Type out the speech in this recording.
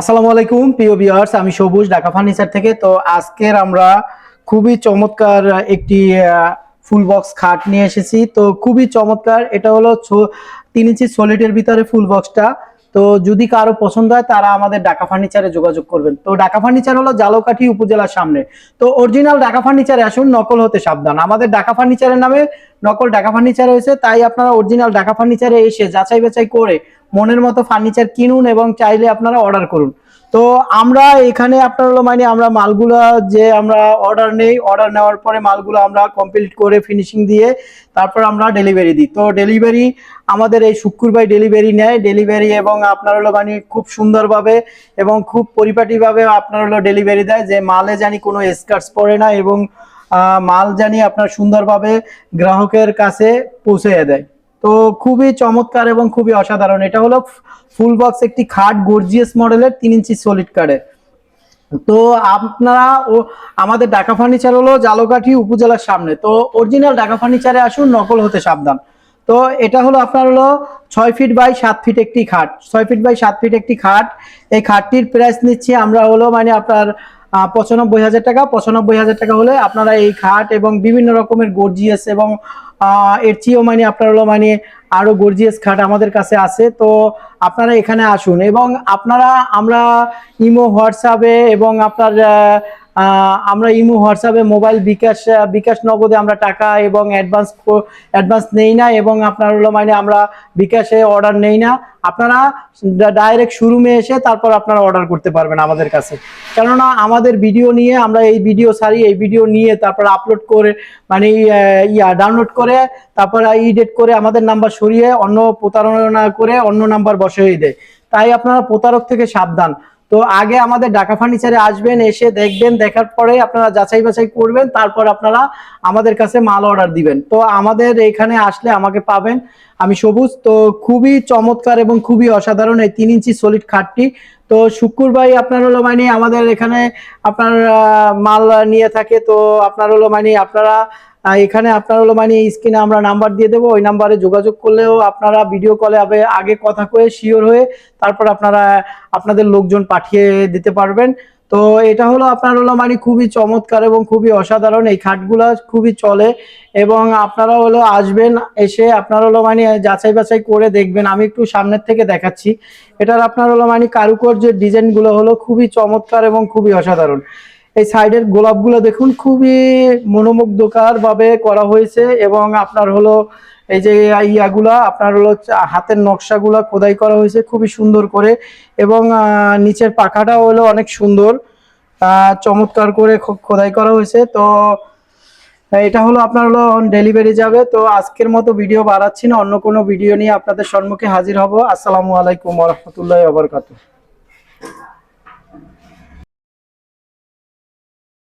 আসসালামু আলাইকুম প্রিয় ভিউয়ার্স, আমি সবুজ ঢাকা ফার্নিচার থেকে। তো আজকের আমরা খুবই চমৎকার একটি ফুল বক্স খাট নিয়ে এসেছি। তো খুবই চমৎকার, এটা হলো 3 ইঞ্চি সলিডের ভিতরে ফুল বক্সটা। তো যদি কারো পছন্দ হয় তারা আমাদের ঢাকা ফার্নিচারে যোগাযোগ করবেন। তো ঢাকা ফার্নিচার হলো জালকাঠি উপজেলার সামনে। তো অরিজিনাল ঢাকা ফার্নিচারে আসুন, নকল হতে সাবধান। আমাদের ঢাকা ফার্নিচারের নামে নকল ঢাকা ফার্নিচার হয়েছে, তাই আপনারা অরিজিনাল ঢাকা ফার্নিচারে এসে যাচাই বাছাই করে মনের মতো ফার্নিচার কিনুন এবং চাইলে আপনারা অর্ডার করুন। তো আমরা এখানে আপনার হলো আমরা মালগুলা যে আমরা অর্ডার নেওয়ার পরে মালগুলো আমরা কমপ্লিট করে ফিনিশিং দিয়ে তারপর আমরা ডেলিভারি দিই। তো ডেলিভারি আমাদের এই শুক্রবার ডেলিভারি নেয়, ডেলিভারি এবং আপনার হলো খুব সুন্দরভাবে এবং খুব পরিপাটিভাবে আপনার হলো ডেলিভারি দেয়, যে মালে জানি কোনো স্ক্র্যাচ পড়ে না এবং মাল জানি আপনার সুন্দরভাবে গ্রাহকের কাছে পৌঁছে দেয়। তো খুবই চমৎকার এবং খুবই অসাধারণ। এটা হলো ফুল বক্স একটি খাট, গর্জিয়াস মডেলের 3 ইঞ্চি সলিড কাঠের। তো আপনারা আমাদের ঢাকা ফার্নিচার হলো জালকাঠি উপজেলার সামনে। তো অরিজিনাল ঢাকা ফার্নিচারে আসুন, নকল হতে সাবধান। তো এটা হলো আপনার হলো 6 ফিট বাই 7 ফিট একটি খাট, 6 ফিট বাই 7 ফিট একটি খাট। এই খাটটির প্রাইস নিচ্ছি আমরা হলো আপনার 95,000 টাকা। 95,000 টাকা হলে আপনারা এই খাট এবং বিভিন্ন রকমের গর্জিয়াস এবং এর চেয়েও আপনার হলো আরো গর্জিয়াস খাট আমাদের কাছে আছে। তো আপনারা এখানে আসুন এবং আমরা ইমো হোয়াটসঅ্যাপে এবং মোবাইল বিকাশ নগদে আমরা টাকা এবং অ্যাডভান্স নেই না, এবং আপনার হলো আমরা বিকাশে অর্ডার নেই না। আপনারা ডাইরেক্ট শোরুমে এসে তারপর আপনারা অর্ডার করতে পারবেন আমাদের কাছে। কেননা আমাদের ভিডিও নিয়ে আমরা এই ভিডিও ছাড়ি, এই ভিডিও নিয়ে তারপর আপলোড করে ডাউনলোড করে তারপর এডিট করে আমাদের নাম্বার সরিয়ে অন্য প্রতারণা করে অন্য নাম্বার বসিয়ে দেয়। তাই আপনারা প্রতারক থেকে সাবধান। তো আগে আমাদের ঢাকা ফার্নিচারে আসবেন, এসে দেখবেন, দেখার পরে আপনারা যাচাই বাছাই করবেন, তারপর আপনারা আমাদের কাছে মাল অর্ডার দিবেন। তো আমাদের এখানে আসলে আমাকে পাবেন, আমি সবুজ। তো খুবই চমৎকার এবং খুবই অসাধারণ এই 3 ইঞ্চি সলিড খাটটি। তো শুক্রবার আপনার হলো আমাদের এখানে আপনার মাল নিয়ে থাকে। তো আপনার হলো আপনারা এখানে আপনার হলো স্ক্রিনে আমরা নাম্বার দিয়ে দেবো, ওই নাম্বারে যোগাযোগ করলেও আপনারা ভিডিও কলে আগে কথা কয়ে শিওর হয়ে তারপর আপনারা আপনাদের লোকজন পাঠিয়ে দিতে পারবেন। তো এটা হলো আপনার হলো খুবই চমৎকার এবং খুবই অসাধারণ। এই খাটগুলা খুবই চলে এবং আপনারা হলো আসবেন, এসে আপনার হলো যাচাই বাছাই করে দেখবেন। আমি একটু সামনের থেকে দেখাচ্ছি। এটার আপনার হলো কারুকার্যের ডিজাইনগুলো হলো খুবই চমৎকার এবং খুবই অসাধারণ। এই সাইডের গোলাপগুলো দেখুন, খুবই মনোমুগ্ধকর ভাবে করা হয়েছে এবং আপনার হলো এই যে ইয়াগুলা আপনার হলো হাতের নকশাগুলা খোদাই করা হয়েছে খুবই সুন্দর করে, এবং নিচের পাখাটাও হলো অনেক সুন্দর চমৎকার করে খোদাই করা হয়েছে। তো এটা হলো আপনার হলো ডেলিভারি যাবে। তো আজকের মতো ভিডিও বাড়াচ্ছি না, অন্য কোনো ভিডিও নিয়ে আপনাদের সম্মুখে হাজির হব। আসসালামু আলাইকুম ওয়া রাহমাতুল্লাহি ওয়া বারাকাতুহু।